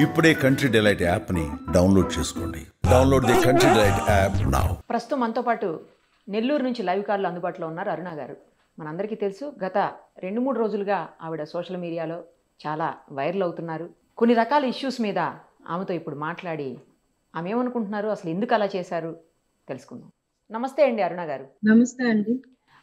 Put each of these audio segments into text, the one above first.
ఇప్పుడే country delight యాప్ని download చేసుకోండి. Download the country delight app now. ప్రస్తుతం మనతో పాటు నెల్లూరు నుంచి లైవ్ కాల్లో అందుబాటులో ఉన్నారు అరుణ గారు. మనందరికీ తెలుసు, గత 2-3 రోజులుగా ఆవిడ సోషల్ మీడియాలో చాలా వైరల్ అవుతున్నారు. కొన్ని రకాల ఇష్యూస్ మీద ఆమెతో ఇప్పుడు మాట్లాడి ఆమె ఏమనుకుంటున్నారు, అసలు ఎందుకు అలా చేశారు తెలుసుకుందాం. నమస్తే అండి అరుణ గారు. నమస్తే అండి.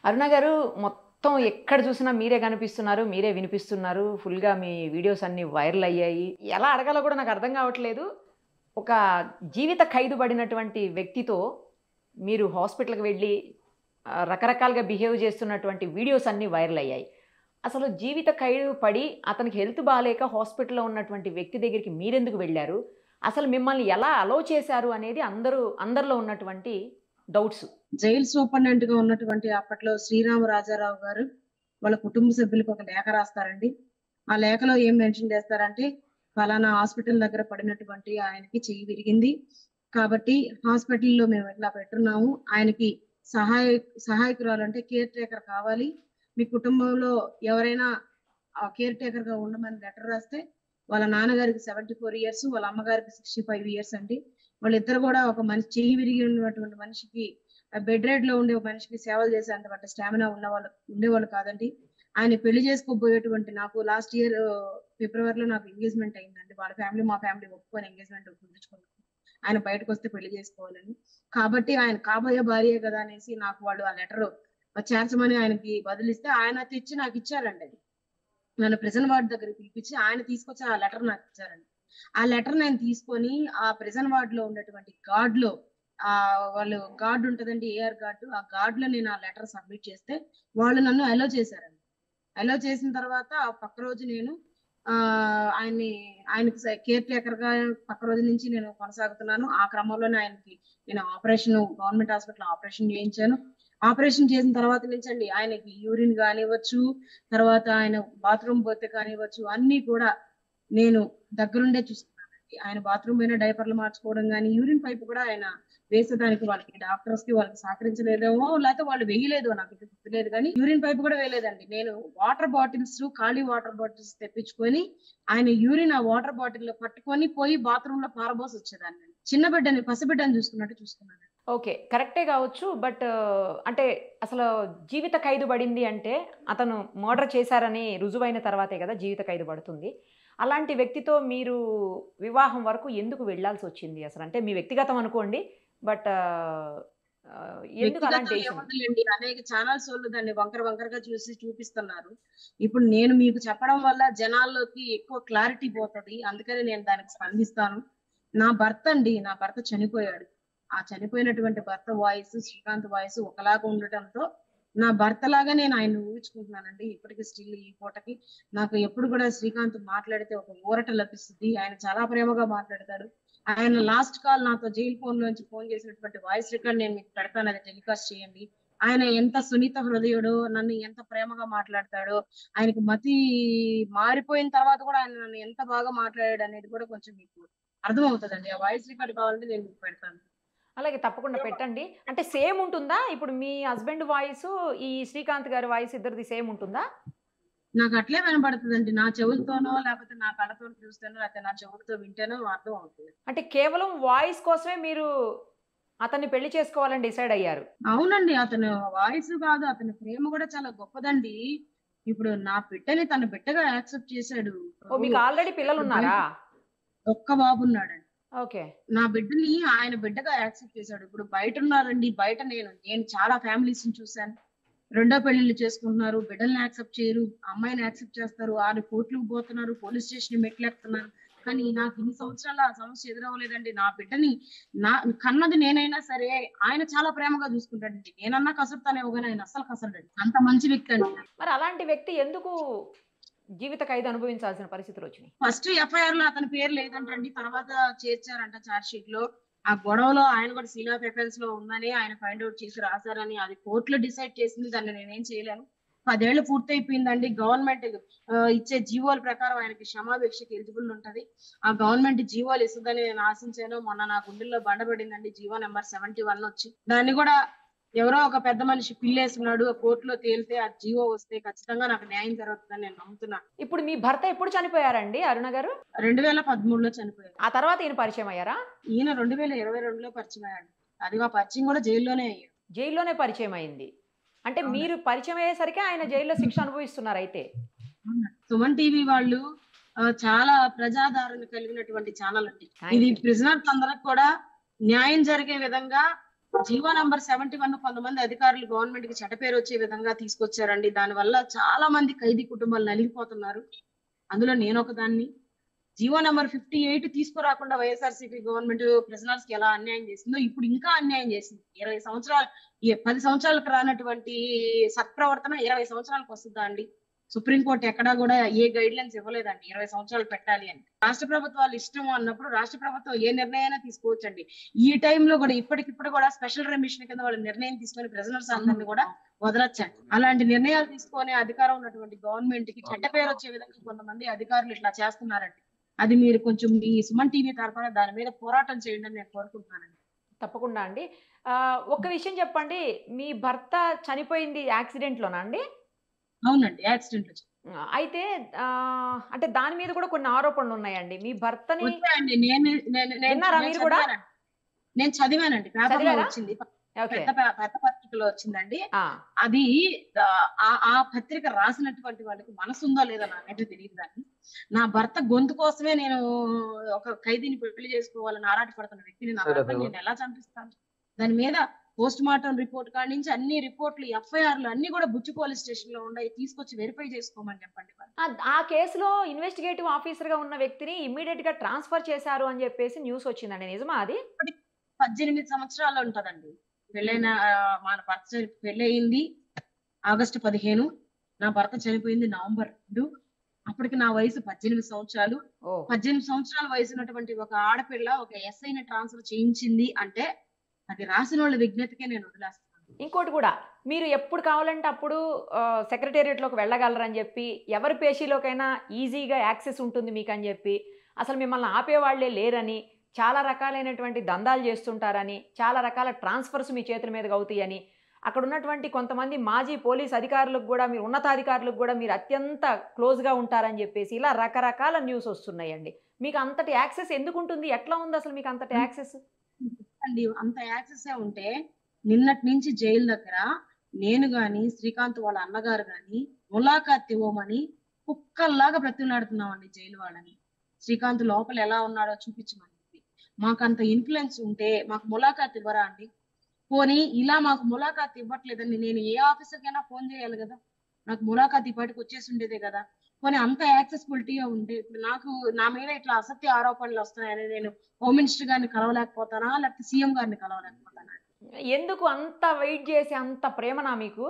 అరుణ గారు, మొత్తం ఎక్కడ చూసినా మీరే కనిపిస్తున్నారు, మీరే వినిపిస్తున్నారు. ఫుల్గా మీ వీడియోస్ అన్నీ వైరల్ అయ్యాయి. ఎలా అడగాలో కూడా నాకు అర్థం కావట్లేదు. ఒక జీవిత ఖైదు పడినటువంటి వ్యక్తితో మీరు హాస్పిటల్కి వెళ్ళి రకరకాలుగా బిహేవ్ చేస్తున్నటువంటి వీడియోస్ అన్నీ వైరల్ అయ్యాయి. అసలు జీవిత ఖైదు పడి అతనికి హెల్త్ బాగాలేక హాస్పిటల్లో ఉన్నటువంటి వ్యక్తి దగ్గరికి మీరెందుకు వెళ్ళారు, అసలు మిమ్మల్ని ఎలా అలౌ చేశారు అనేది అందరిలో ఉన్నటువంటి డౌట్స్. జైలు సూపరింటెండెంట్ గా ఉన్నటువంటి అప్పట్లో శ్రీరామ రాజారావు గారు వాళ్ళ కుటుంబ సభ్యులకు ఒక లేఖ రాస్తారండి. ఆ లేఖలో ఏం మెన్షన్ చేస్తారంటే, ఫలానా హాస్పిటల్ దగ్గర పడినటువంటి ఆయనకి చెయ్యి విరిగింది కాబట్టి హాస్పిటల్లో మేము ఇట్లా పెట్టున్నాము, ఆయనకి సహాయకురాలు అంటే కేర్ టేకర్ కావాలి, మీ కుటుంబంలో ఎవరైనా కేర్ టేకర్ గా ఉండమని లెటర్ రాస్తే వాళ్ళ నాన్నగారికి 74 years, వాళ్ళ అమ్మగారికి 65 years అండి. వాళ్ళిద్దరు కూడా ఒక మనిషి చెయ్యి విరిగి ఉన్నటువంటి మనిషికి, బెడ్ రెడ్ లో ఉండే మనిషికి సేవలు చేసేంత స్టామినా ఉండేవాళ్ళు కాదండి. ఆయన పెళ్లి చేసుకోబోయేటువంటి, నాకు లాస్ట్ ఇయర్ ఫిబ్రవరిలో నాకు ఎంగేజ్మెంట్ అయిందండి. వాళ్ళ ఫ్యామిలీ మా ఫ్యామిలీ ఒప్పుకొని ఎంగేజ్మెంట్ కుదుర్చుకున్నాను. ఆయన బయటకు వస్తే పెళ్లి చేసుకోవాలని. కాబట్టి ఆయన కాబోయే భార్య కదా అనేసి నాకు వాళ్ళు ఆ లెటర్ చేర్చమని ఆయనకి బదిలిస్తే ఆయన తెచ్చి నాకు ఇచ్చారండి. అది నన్ను ప్రిజన్ వార్డ్ దగ్గర పిలిపించి ఆయన తీసుకొచ్చి ఆ లెటర్ నాకు ఇచ్చారండి. ఆ లెటర్ నేను తీసుకొని ఆ ప్రిజన్ వార్డ్ లో ఉన్నటువంటి గార్డ్ లో, వాళ్ళు గార్డ్ ఉంటదండి, ఏఆర్ గార్డు, ఆ గార్డ్ లో నేను ఆ లెటర్ సబ్మిట్ చేస్తే వాళ్ళు నన్ను అలో చేశారండి. అలో చేసిన తర్వాత ఆ పక్క రోజు నేను ఆయనకి కేర్ టేకర్ గా పక్క రోజు నుంచి నేను కొనసాగుతున్నాను. ఆ క్రమంలోనే ఆయనకి నేను గవర్నమెంట్ హాస్పిటల్ ఆపరేషన్ చేయించాను. ఆపరేషన్ చేసిన తర్వాత నుంచి అండి ఆయనకి యూరిన్ కానివ్వచ్చు, తర్వాత ఆయన బాత్రూమ్ పోతే కానివ్వచ్చు, అన్ని కూడా నేను దగ్గరుండే చూస్తున్నానండి. ఆయన బాత్రూమ్ పైన డైపర్లు మార్చుకోవడం కానీ, యూరిన్ పైపు కూడా ఆయన వేసేదానికి వాళ్ళకి డాక్టర్స్ కి వాళ్ళకి సహకరించలేదేమో, లేకపోతే వాళ్ళు వేయలేదు, నాకు ఇది గుర్తులేదు, కానీ యూరిన్ పైపు కూడా వేయలేదండి. నేను వాటర్ బాటిల్స్, ఖాళీ వాటర్ బాటిల్స్ తెప్పించుకొని ఆయన యూరిన్ ఆ వాటర్ బాటిల్ లో పట్టుకొని పోయి బాత్రూమ్ లో పారబోసి వచ్చేదాన్ని. చిన్న బిడ్డని, పసిబిడ్డని చూసుకున్నట్టు చూసుకున్నాను. ఓకే, కరెక్టే కావచ్చు. బట్ అంటే అసలు జీవిత ఖైదు పడింది అంటే అతను మర్డర్ చేశారని రుజువైన తర్వాతే కదా జీవిత ఖైదు పడుతుంది. అలాంటి వ్యక్తితో మీరు వివాహం వరకు ఎందుకు వెళ్ళాల్సి వచ్చింది అసలు? అంటే మీ వ్యక్తిగతం అనుకోండి, బట్ ఎందుకు అలాంటి అనేక ఛానల్స్ వాళ్ళు దాన్ని వంకరగా చూపిస్తున్నారు. ఇప్పుడు నేను మీకు చెప్పడం వల్ల జనాల్లోకి ఎక్కువ క్లారిటీ పోతుంది, అందుకని నేను దానికి స్పందిస్తాను. నా భర్త చనిపోయాడు. ఆ చనిపోయినటువంటి భర్త వాయిస్, శ్రీకాంత్ వాయిస్ ఒకలాగా ఉండటంతో నా భర్త లాగా నేను ఆయన ఊహించుకుంటున్నానండి. ఇప్పటికీ స్టిల్ ఈ పూటకి నాకు ఎప్పుడు కూడా శ్రీకాంత్ మాట్లాడితే ఒక ఊరట లభిస్తుంది. ఆయన చాలా ప్రేమగా మాట్లాడతాడు. ఆయన లాస్ట్ కాల్ నాతో జైలు ఫోన్ లోంచి ఫోన్ చేసినటువంటి వాయిస్ రికార్డ్ నేను మీకు పెడతాను, అది టెలికాస్ట్ చేయండి. ఆయన ఎంత సునీత హృదయుడో, నన్ను ఎంత ప్రేమగా మాట్లాడతాడో, ఆయనకు మతి మారిపోయిన తర్వాత కూడా ఆయన నన్ను ఎంత బాగా మాట్లాడాడు అనేది కూడా కొంచెం మీకు అర్థం అవుతుందండి. ఆ వాయిస్ రికార్డ్ కావాలంటే నేను మీకు పెడతాను. అలాగే, తప్పకుండా పెట్టండి. అంటే సేమ్ ఉంటుందా ఇప్పుడు మీ హస్బెండ్ వాయిస్, ఈ శ్రీకాంత్ గారి వాయిస్ ఇద్దరిది సేమ్ ఉంటుందా? నాకు అట్లే వినపడుతుందండి. నా చెవులతోనో, లేకపోతే నా కళ్ళతో చూస్తేనో, లేకపోతే నా చెవులతో వింటేనో అర్థం అవుతుంది. అంటే కేవలం వాయిస్ కోసమే మీరు అతన్ని పెళ్లి చేసుకోవాలని డిసైడ్ అయ్యారు? అవునండి, అతను వాయిస్ కాదు, అతని ప్రేమ కూడా చాలా గొప్పదండి. ఇప్పుడు నా బిడ్డని తన బిడ్డగా యాక్సెప్ట్ చేశాడు. మీకు ఆల్రెడీ పిల్లలు ఉన్నారా? ఒక్క బాబు ఉన్నాడండి. ఓకే. నా బిడ్డని ఆయన బిడ్డగా యాక్సెప్ట్ చేశాడు. ఇప్పుడు బయట ఉన్నారండి, బయట నేను చాలా ఫ్యామిలీస్ ని చూశాను. రెండో పెళ్లిళ్ళు చేసుకుంటున్నారు, బిడ్డల్ని యాక్సెప్ట్ చేయరు, అమ్మాయిని యాక్సెప్ట్ చేస్తారు, 6 కోట్లకు పోతున్నారు, పోలీస్ స్టేషన్ మెట్లెక్కుతున్నారు. కానీ నాకు ఇన్ని సంవత్సరాలు ఆ సమస్య ఎదురవ్వలేదండి. నా బిడ్డని కన్నది నేనైనా సరే ఆయన చాలా ప్రేమగా చూసుకుంటాడండి. నేనన్నా కసురుతానేమో కానీ ఆయన అస్సలు కసరడండి. అంత మంచి వ్యక్తి అండి. మరి అలాంటి వ్యక్తి ఎందుకు జీవిత ఖైదు అనుభవించాల్సిన పరిస్థితులు వచ్చినాయి? ఫస్ట్ ఎఫ్ఐఆర్ లో అతని పేరు లేదంటండి, తర్వాత చేర్చారంట చార్జ్ షీట్ లో. ఆ గొడవలో ఆయన కూడా సీల్ ఆఫ్ ఎఫెన్స్ లో ఉందని ఆయన ఫైండ్ అవుట్ చేసి రాశారని అది కోర్టులో డిసైడ్ చేసింది. దాన్ని నేనేం చేయలేను. 10 ఏళ్ళు పూర్తయిపోయిందండి. గవర్నమెంట్ ఇచ్చే జీవోల ప్రకారం ఆయనకి క్షమాభిక్షకి ఎలిజిబుల్ ఉంటది. ఆ గవర్నమెంట్ జీవోలు ఇస్తుందని నేను ఆశించాను. మొన్న నా గుండెల్లో బండబడిందండి జీవో నెంబర్ 71 వచ్చి. దాన్ని కూడా ఎవరో ఒక పెద్ద మనిషి పిల్లేసుకున్నాడు, కోర్టులో తేలితే ఆ జీవో వస్తే ఖచ్చితంగా నాకు న్యాయం జరుగుతుందని నేను నమ్ముతున్నాను. ఇప్పుడు మీ భర్త ఎప్పుడు చనిపోయారండి అరుణ గారు? 2013లో చనిపోయారు. ఆ తర్వాత ఈయన పరిచయం అయ్యారా? ఈయన 2022లో పరిచయం అయ్యాడు. అది ఆ పరిచయం కూడా జైల్లోనే అయ్యాడు. జైల్లోనే పరిచయం అయింది. అంటే అవునండి. మీరు పరిచయం అయ్యేసరికి ఆయన జైల్లో శిక్ష అనుభవిస్తున్నారు అయితే. అవునండి. సుమన్ టీవీ వాళ్ళు చాలా ప్రజాదరణ కలిగినటువంటి ఛానల్ అండి. ఇది ప్రిజనర్స్ అందరికి కూడా న్యాయం జరిగే విధంగా జీవో నంబర్ 71 కొంతమంది అధికారులు గవర్నమెంట్ కి చెడ్డ పేరు వచ్చే విధంగా తీసుకొచ్చారండి. దాని వల్ల చాలా మంది ఖైదీ కుటుంబాలు నలిగిపోతున్నారు. అందులో నేను ఒకదాన్ని. జీవో నంబర్ 58 తీసుకురాకుండా వైఎస్ఆర్సీపీ గవర్నమెంట్ ప్రిజనర్స్ కి ఎలా అన్యాయం చేసిందో ఇప్పుడు ఇంకా అన్యాయం చేసింది. 20 సంవత్సరాలు 10 సంవత్సరాలకు రానటువంటి సత్ప్రవర్తన 20 సంవత్సరాలకు వస్తుందా అండి? సుప్రీంకోర్టు ఎక్కడా కూడా ఏ గైడ్ లైన్స్ ఇవ్వలేదండి 20 సంవత్సరాలు పెట్టాలి అని. రాష్ట్ర ప్రభుత్వాలు ఇష్టం అన్నప్పుడు రాష్ట్ర ప్రభుత్వం ఏ నిర్ణయాన్ని తీసుకోవచ్చండి. ఈ టైంలో కూడా ఇప్పటికిప్పుడు కూడా స్పెషల్ రెమిషన్ కింద వాళ్ళు నిర్ణయం తీసుకొని ప్రిజనర్స్ అందరినీ కూడా వదలొచ్చండి. అలాంటి నిర్ణయాలు తీసుకునే అధికారం ఉన్నటువంటి గవర్నమెంట్ కి చెడ్డ పేరు వచ్చే విధంగా కొంతమంది అధికారులు ఇట్లా చేస్తున్నారండి. అది మీరు కొంచెం మీ సుమన్ టీవీ తరఫున దాని మీద పోరాటం చేయండి అని నేను కోరుకుంటున్నానండి. తప్పకుండా అండి. ఒక్క విషయం చెప్పండి, మీ భర్త చనిపోయింది యాక్సిడెంట్లోనా అండి? అవునండి, యాక్సిడెంట్ లో అయితే అంటే దాని మీద కూడా కొన్ని ఆరోపణలు ఉన్నాయండి. మీ భర్తని వచ్చాయండి. విన్నారా మీరు కూడా? నేను చదివానండి, పేపర్ లో చదివారా? వచ్చింది, ఓకే. పెద్ద పత్రికలో వచ్చిందండి. అది ఆ పత్రిక రాసినటువంటి వాళ్ళకి మనసు ఉందో లేదో నాకైతే తెలియదు. కానీ నా భర్త గొంతు కోసమే నేను ఒక ఖైదీని పెళ్లి చేసుకోవాలని ఆరాటపడుతున్న వ్యక్తిని నా భర్తని నేను ఎలా చంపిస్తాను? దాని మీద పోస్ట్ మార్టం రిపోర్ట్ కాడి నుంచి అన్ని రిపోర్ట్లు, ఎఫ్ఐఆర్లు అన్ని కూడా బుచ్చి పోలీస్ స్టేషన్ లో ఉన్నాయి, తీసుకొచ్చి వెరిఫై చేసుకోమని చెప్పండి. ఆ కేసులో ఇన్వెస్టిగేటివ్ ఆఫీసర్ గా ఉన్న వ్యక్తిని ఇమ్మీడియట్ గా ట్రాన్స్ఫర్ చేశారు అని చెప్పేసి న్యూస్ వచ్చిందండి, నిజమా అది? 18 సంవత్సరాలు ఉంటదండి పెళ్ళైన. మన భర్త పెళ్ళయింది ఆగస్టు 15, నా భర్త చనిపోయింది నవంబర్ 2. అప్పటికి నా వయసు 18 సంవత్సరాలు. 18 సంవత్సరాల వయసు ఉన్నటువంటి ఒక ఆడపిల్ల ఒక ఎస్ఐని ట్రాన్స్ఫర్ చేయించింది అంటే అది రాసిన వాళ్ళ విజ్ఞతకే నేను వదిలేస్తాను. ఇంకోటి కూడా, మీరు ఎప్పుడు కావాలంటే అప్పుడు సెక్రటేరియట్లోకి వెళ్ళగలరని చెప్పి, ఎవరి పేషీలోకైనా ఈజీగా యాక్సెస్ ఉంటుంది మీకు అని చెప్పి, అసలు మిమ్మల్ని ఆపేవాళ్లే లేరని, చాలా రకాలైనటువంటి దందాలు చేస్తుంటారని, చాలా రకాల ట్రాన్స్ఫర్స్ మీ చేతుల మీదకి అవుతాయని, అక్కడ ఉన్నటువంటి కొంతమంది మాజీ పోలీస్ అధికారులకు కూడా, మీరు ఉన్నతాధికారులకు కూడా మీరు అత్యంత క్లోజ్గా ఉంటారని చెప్పేసి ఇలా రకరకాల న్యూస్ వస్తున్నాయండి. మీకు అంతటి యాక్సెస్ ఎందుకు ఉంటుంది? ఎట్లా ఉంది అసలు మీకు అంతటి యాక్సెస్? అండి అంత యాక్సెస్ ఉంటే నిన్నటి నుంచి జైలు దగ్గర నేను గాని శ్రీకాంత్ వాళ్ళ అన్నగారు గాని ములాఖాత్ ఇవ్వమని కుక్కల్లాగా బ్రతిలాడుతున్నామండి జైలు వాళ్ళని. శ్రీకాంత్ లోపల ఎలా ఉన్నాడో చూపించమని చెప్పి. మాకు అంత ఇన్ఫ్లుయెన్స్ ఉంటే మాకు ములాఖాత్ ఇవ్వరా అండి? పోనీ ఇలా మాకు ములాఖాత్ ఇవ్వట్లేదని నేను ఏ ఆఫీసర్కైనా ఫోన్ చేయాలి కదా, నాకు ములాఖాత్ ఇప్పటికి వచ్చేసి ఉండేదే కదా. పోనీ అంత యాక్సెసిబిలిటీగా ఉంటే నాకు నా మీద ఇట్లా అసత్య ఆరోపణలు వస్తున్నాయని నేను హోమ్ మినిస్టర్ గారిని కలవలేకపోతానా, లేకపోతే సీఎం గారిని కలవలేకపోతానా? ఎందుకు అంత వెయిట్ చేసి అంత ప్రేమనా మీకు?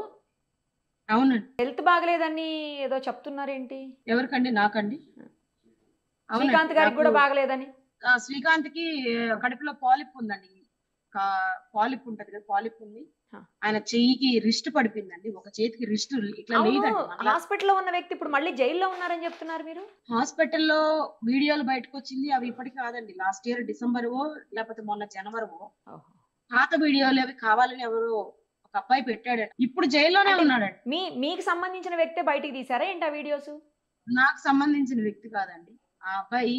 అవునండి. హెల్త్ బాగలేదని ఏదో చెప్తున్నారేంటి? ఎవరికండి? నాకండి. శ్రీకాంత్ గారికి కూడా బాగలేదని. శ్రీకాంత్ కి కడుపులో పాలిప్ ఉందండి. పాలిప్ ఉంటది కదా, పాలిప్ ఉంది. ఆయన చెయ్యికి రిస్ట్ పడిపోయిందండి, ఒక చేతికి రిస్ట్ ఇట్లా లేదండి. హాస్పిటల్లో ఉన్న వ్యక్తి ఇప్పుడు మళ్ళీ జైల్లో ఉన్నారని చెప్తున్నారు మీరు. హాస్పిటల్లో వీడియోలు బయటకు వచ్చింది, అవి ఇప్పటికి కాదండి, లాస్ట్ ఇయర్ డిసెంబర్ లేకపోతే మొన్న జనవరి. పాత వీడియోలు అవి కావాలని ఎవరు ఒక అబ్బాయి పెట్టాడు, ఇప్పుడు జైల్లోనే ఉన్నాడండి. మీకు సంబంధించిన వ్యక్తే బయటికి తీసారా ఏంటి ఆ వీడియోస్? నాకు సంబంధించిన వ్యక్తి కాదండి. ఆ అబ్బాయి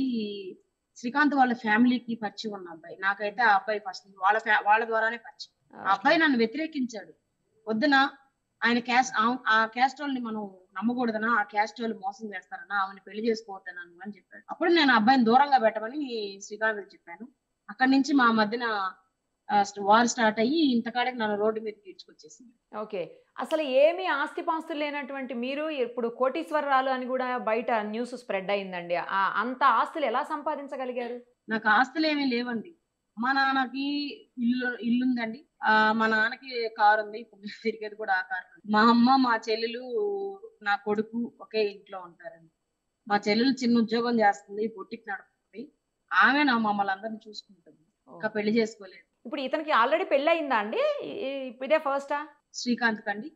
శ్రీకాంత్ వాళ్ళ ఫ్యామిలీకి పరిచయం ఉన్న అబ్బాయి. నాకైతే ఆ అబ్బాయి ఫస్ట్ వాళ్ళ ద్వారానే పరిచయం. ఆ అబ్బాయి నన్ను వ్యతిరేకించాడు. వద్దునా ఆయన క్యాస్ట్, ఆ క్యాస్ట్ వాళ్ళని మనం నమ్మకూడదనా, ఆ క్యాస్ట్ వాళ్ళు మోసం చేస్తారన్నా, ఆమెను పెళ్లి చేసుకోవద్దన్నాను అని చెప్పాడు. అప్పుడు నేను అబ్బాయిని దూరంగా పెట్టమని శ్రీకాంత్ చెప్పాను. అక్కడి నుంచి మా మధ్యన వార్ స్టార్ట్ అయ్యి ఇంతకాడికి నన్ను రోడ్డు మీద తీసుకొచ్చేసింది. ఓకే. అసలు ఏమీ ఆస్తిపాస్తులు లేనటువంటి మీరు ఇప్పుడు కోటీశ్వరరాలు అని కూడా బయట న్యూస్ స్ప్రెడ్ అయిందండి. అంత ఆస్తులు ఎలా సంపాదించగలిగారు? నాకు ఆస్తులు ఏమీ లేవండి. మా నాన్నకి ఇల్లుందండి, మా నాన్నకి కారు ఉంది, ఇప్పుడు తిరిగేది కూడా ఆ కారు. మా అమ్మ, మా చెల్లెలు, నా కొడుకు ఒకే ఇంట్లో ఉంటారండి. మా చెల్లెలు చిన్న ఉద్యోగం చేస్తుంది, బొట్టికి నడుపుతుంది. ఆమె మమ్మల్ని అందరినీ చూసుకుంటుంది, ఇంకా పెళ్లి చేసుకోలేదు. ఇప్పుడు ఇతనికి ఆల్రెడీ పెళ్లి అయిందా అండి? ఇదే ఫస్టా? శ్రీకాంత్ కండి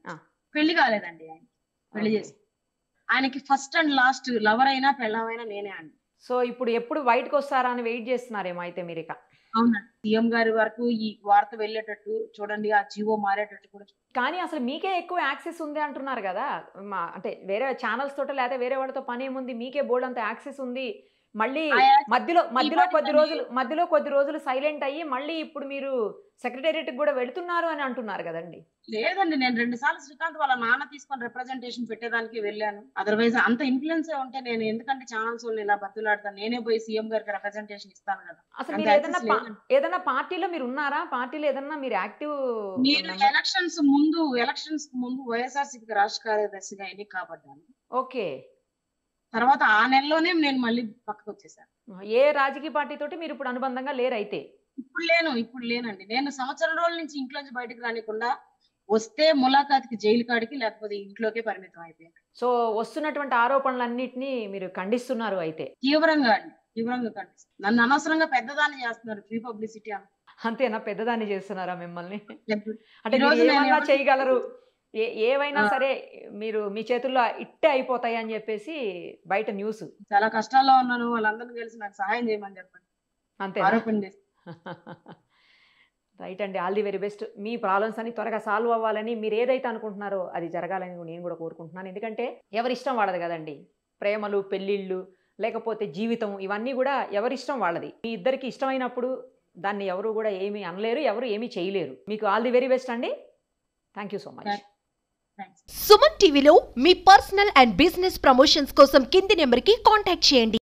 పెళ్లి కాలేదండి. ఆయన పెళ్లి చేసి ఆయనకి ఫస్ట్ అండ్ లాస్ట్ లవర్ అయినా పెళ్ళమైనా నేనే అండి. సో ఇప్పుడు ఎప్పుడు బయటకు వస్తారా అని వెయిట్ చేస్తున్నారేమో అయితే మీరు ఇక. అవునండి. సీఎం గారి వరకు ఈ వార్త వెళ్ళేటట్టు చూడండి, ఆ జీవో మారేటట్టు కూడా కానీ అసలు మీకే ఎక్కువ యాక్సెస్ ఉంది అంటున్నారు కదా. అంటే వేరే ఛానల్స్ తోట లేకపోతే వేరే వాళ్ళతో పని ఏముంది, మీకే బోర్డు అంత యాక్సెస్ ఉంది. మళ్ళీ ఆ యాక్సెస్ మధ్యలో కొద్ది రోజులు సైలెంట్ అయ్యి మళ్ళీ ఇప్పుడు మీరు సెక్రటేరియట్ కూడా వెళ్తున్నారు అని అంటున్నారు కదండి. లేదండి. నేను 2 సార్లు శ్రీకాంత్ వాళ్ళ నాన్న తీసుకొని రిప్రజెంటేషన్ పెట్టేదానికి వెళ్ళాను. అదర్వైజ్ అంత ఇన్ఫ్లుయెన్స్ ఉంటే నేను ఎందుకంటే ఛానల్స్ వాళ్ళని ఇలా బతులాడతాను, నేనే పోయి సీఎం గారికి రిప్రజెంటేషన్ ఇస్తాను కదా. అసలు మీరు ఏదైనా పార్టీలో మీరు ఉన్నారా? పార్టీలో ఏదన్నా మీరు యాక్టివ్? నేను ఎలక్షన్స్ ముందు వైఎస్ఆర్సీపీకి రాష్ట్ర కార్యదర్శిగా ఎన్నిక కాబడ్డాను. ఓకే. తర్వాత ఆ నెలలోనే నేను మళ్ళీ పక్కకు వచ్చేసాను. ఏ రాజకీయ పార్టీ తోటి మీరు ఇప్పుడు అనుబంధంగా లేరైతే? ఇప్పుడు లేనండి. నేను సంవత్సరం రోజుల నుంచి ఇంట్లోంచి బయటకు రానికుండా వస్తే ములాఖాత్కి జైలు కాడికి, లేకపోతే ఇంట్లోకే పరిమితం అయిపోయాను. సో వస్తున్నటువంటి ఆరోపణలన్నిటినీ మీరు ఖండిస్తున్నారు అయితే? తీవ్రంగా ఖండిస్తాను. నన్ను అనవసరంగా పెద్దదాన్ని చేస్తున్నారు, ఫ్రీ పబ్లిసిటీ అని. అంతేనా? పెద్దదాన్ని చేస్తున్నారా మిమ్మల్ని? అంటే ఈ రోజు మీరు నేను ఏమన్నా ఎవరిని- చేయగలరు, ఏవైనా ఆ. సరే మీరు మీ చేతుల్లో ఇట్టే అయిపోతాయి అని చెప్పేసి బయట న్యూస్. చాలా కష్టాల్లో ఉన్నాను, వాళ్ళందరినీ కలిసి నాకు సహాయం చేయమని చెప్పండి, అంతేనా? ఆరోపణ చేసి. రైట్ అండి. All the very best. Me problems అన్ని త్వరగా సాల్వ్ అవ్వాలని, మీరు ఏదైతే అనుకుంటున్నారో అది జరగాలని నేను కూడా కోరుకుంటున్నాను. ఎందుకంటే ఎవరిష్టం వాళ్ళది కదండి. ప్రేమలు, పెళ్ళిళ్ళు, లేకపోతే జీవితం, ఇవన్నీ కూడా ఎవరిష్టం వాళ్ళది. మీ ఇద్దరికి ఇష్టమైనప్పుడు దాన్ని ఎవరు కూడా ఏమీ అనలేరు, ఎవరు ఏమీ చేయలేరు. మీకు ఆల్ ది వెరీ బెస్ట్ అండి. Thank you so much. Thanks. Suman టీవీలో మీ పర్సనల్ అండ్ బిజినెస్ ప్రమోషన్స్ కోసం కింది నెంబర్కి కాంటాక్ట్ చేయండి.